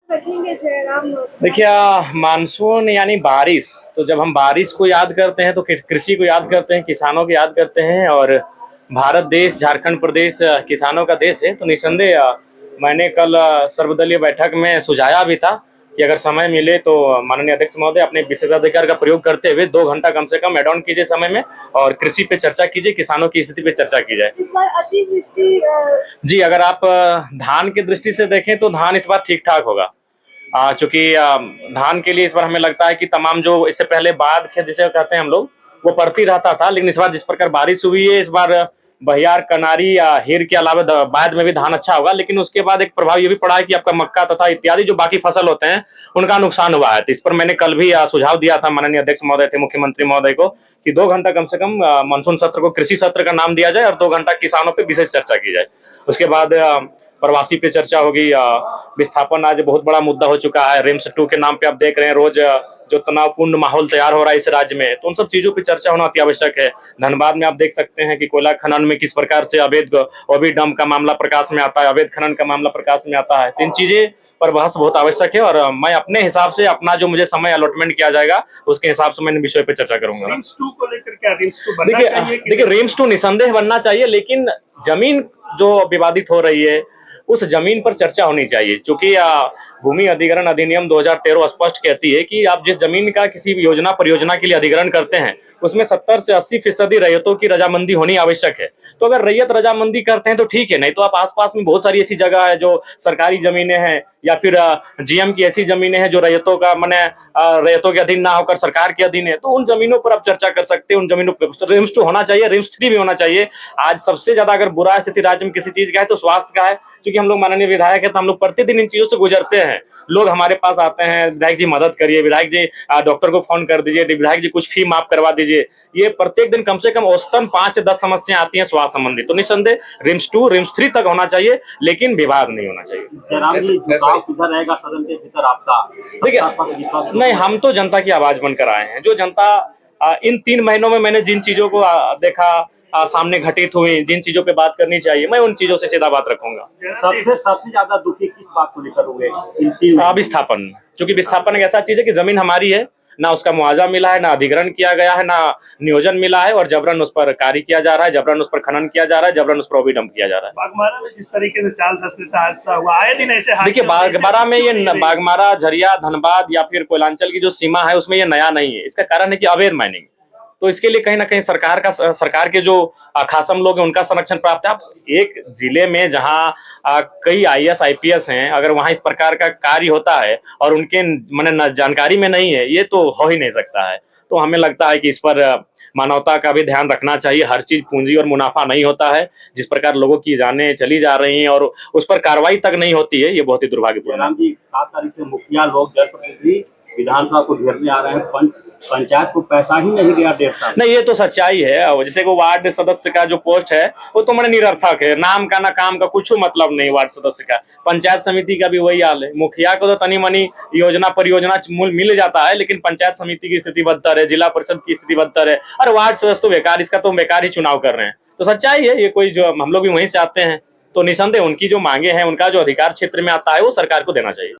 रखेंगे जयराम? देखिए मानसून यानी बारिश, तो जब हम बारिश को याद करते हैं तो कृषि को याद करते हैं, किसानों को याद करते हैं। और भारत देश, झारखंड प्रदेश किसानों का देश है। तो निसंदेह मैंने कल सर्वदलीय बैठक में सुझाया भी था कि अगर समय मिले तो माननीय अध्यक्ष महोदय अपने विशेषाधिकार का प्रयोग करते हुए 2 घंटा कम से कम एड ऑन कीजिए समय में, और कृषि पे चर्चा कीजिए, किसानों की स्थिति पे चर्चा की जाए। इस बार अतिवृष्टि जी, अगर आप धान की दृष्टि से देखें तो धान इस बार ठीक ठाक होगा। चूंकि धान के लिए इस बार हमें लगता है कि तमाम जो इससे पहले बाद खेत जिसे कहते हैं हम लोग, वो पड़ती रहता था, लेकिन इस बार जिस प्रकार बारिश हुई है, इस बार बहियार, कनारी या हीर के अलावा बाद में भी धान अच्छा होगा। लेकिन उसके बाद एक प्रभाव ये भी पड़ा है कि आपका मक्का तथा इत्यादि जो बाकी फसल होते हैं उनका नुकसान हुआ है। तो इस पर मैंने कल भी सुझाव दिया था माननीय अध्यक्ष महोदय थे, मुख्यमंत्री महोदय को, कि 2 घंटा कम से कम मानसून सत्र को कृषि सत्र का नाम दिया जाए और 2 घंटा किसानों पर विशेष चर्चा की जाए। उसके बाद प्रवासी पे चर्चा होगी। विस्थापन आज बहुत बड़ा मुद्दा हो चुका है। रिम्स 2 के नाम पे आप देख रहे हैं रोज जो तनावपूर्ण माहौल तैयार हो रहा है इस राज्य में, तो उन सब चीजों पे चर्चा होना अति आवश्यक है। धनबाद में आप देख सकते हैं कि कोयला खनन में किस प्रकार से अवैध ओबीडम का मामला प्रकाश में आता है, अवैध खनन का मामला प्रकाश में आता है। तो इन चीजें पर बहस बहुत आवश्यक है, और मैं अपने हिसाब से अपना जो मुझे समय अलॉटमेंट किया जाएगा उसके हिसाब से मैं विषय पे चर्चा करूंगा। रिम्स 2 को लेकर क्या रिम्स 2 बनना चाहिए? देखिए रिम्स 2 निसंदेह बनना चाहिए, लेकिन जमीन जो विवादित हो रही है उस जमीन पर चर्चा होनी चाहिए। क्योंकि भूमि अधिग्रहण अधिनियम 2013 स्पष्ट कहती है कि आप जिस जमीन का किसी भी योजना परियोजना के लिए अधिग्रहण करते हैं उसमें 70 से 80% रैयतों की रजामंदी होनी आवश्यक है। तो अगर रैयत रजामंदी करते हैं तो ठीक है, नहीं तो आप आसपास में बहुत सारी ऐसी जगह है जो सरकारी जमीनें हैं या फिर जीएम की ऐसी जमीनें हैं जो रैयतों का माने रैयतों के अधीन ना होकर सरकार के अधीन है, तो उन जमीनों पर आप चर्चा कर सकते हैं। उन जमीनों पर रिम्स 2 होना चाहिए, रिम्स 3 भी होना चाहिए। आज सबसे ज्यादा अगर बुरा स्थिति राज्य में किसी चीज का है तो स्वास्थ्य का है। क्योंकि हम लोग माननीय विधायक है तो हम लोग प्रतिदिन इन चीजों से गुजरते हैं। लोग हमारे पास आते हैं, विधायक जी मदद करिए, विधायक जी डॉक्टर को फोन कर दीजिए, विधायक जी कुछ फी माफ करवा दीजिए। ये प्रत्येक दिन कम से कम औसतन 5 से 10 समस्याएं आती हैं स्वास्थ्य संबंधी। तो निसंदेह रिम्स 2 रिम्स 3 तक होना चाहिए, लेकिन विवाद नहीं होना चाहिए। किधर रहेगा सदन के भीतर आपका? देखिए नहीं, हम तो जनता की आवाज बनकर आए हैं। जो जनता इन 3 महीनों में मैंने जिन चीजों को देखा सामने घटित हुई, जिन चीजों पे बात करनी चाहिए, मैं उन चीजों से सीधा बात रखूंगा। सबसे ज्यादा दुखी किस बात को लेकर हुए? विस्थापन। क्योंकि विस्थापन एक ऐसा चीज है कि जमीन हमारी है, ना उसका मुआवजा मिला है, ना अधिग्रहण किया गया है, ना नियोजन मिला है, और जबरन उस पर कार्य किया जा रहा है, जबरन उस पर खनन किया जा रहा है, जबरन उस पर ओबीडम किया जा रहा है। बागमारा में जिस तरीके से चाल धसने से हादसा हुआ, आए दिन ऐसे हादसे। देखिए बागमारा में ये बागमारा, झरिया, धनबाद या फिर कोयलांचल की जो सीमा है उसमें ये नया नहीं है। इसका कारण है कि अवैध माइनिंग। तो इसके लिए कहीं ना कहीं सरकार के जो खासम लोग हैं उनका संरक्षण प्राप्त है। आप एक जिले में जहां कई आईएएस आईपीएस हैं, अगर वहां इस प्रकार का कार्य होता है और उनके माने जानकारी में नहीं है, ये तो हो ही नहीं सकता है। तो हमें लगता है कि इस पर मानवता का भी ध्यान रखना चाहिए। हर चीज पूंजी और मुनाफा नहीं होता है। जिस प्रकार लोगों की जानें चली जा रही हैं और उस पर कार्रवाई तक नहीं होती है, ये बहुत ही दुर्भाग्यपूर्ण है। 7 तारीख से मुखिया लोग जनप्रतिनिधि विधानसभा को घेरने आ रहे हैं। पंचायत को पैसा ही नहीं दिया देता। नहीं, ये तो सच्चाई है। जैसे को वार्ड सदस्य का जो पोस्ट है वो तो मैंने निरर्थक है, नाम का ना काम का कुछ मतलब नहीं। वार्ड सदस्य का, पंचायत समिति का भी वही हाल है। मुखिया को तो तनी मनी योजना परियोजना मिल जाता है, लेकिन पंचायत समिति की स्थिति बदतर है, जिला परिषद की स्थिति बदतर है, और वार्ड सदस्य तो बेकार, इसका तो बेकार ही चुनाव कर रहे हैं। तो सच्चाई है ये, कोई जो हम लोग भी वहीं से आते हैं। तो निसंदेह उनकी जो मांगे हैं, उनका जो अधिकार क्षेत्र में आता है वो सरकार को देना चाहिए।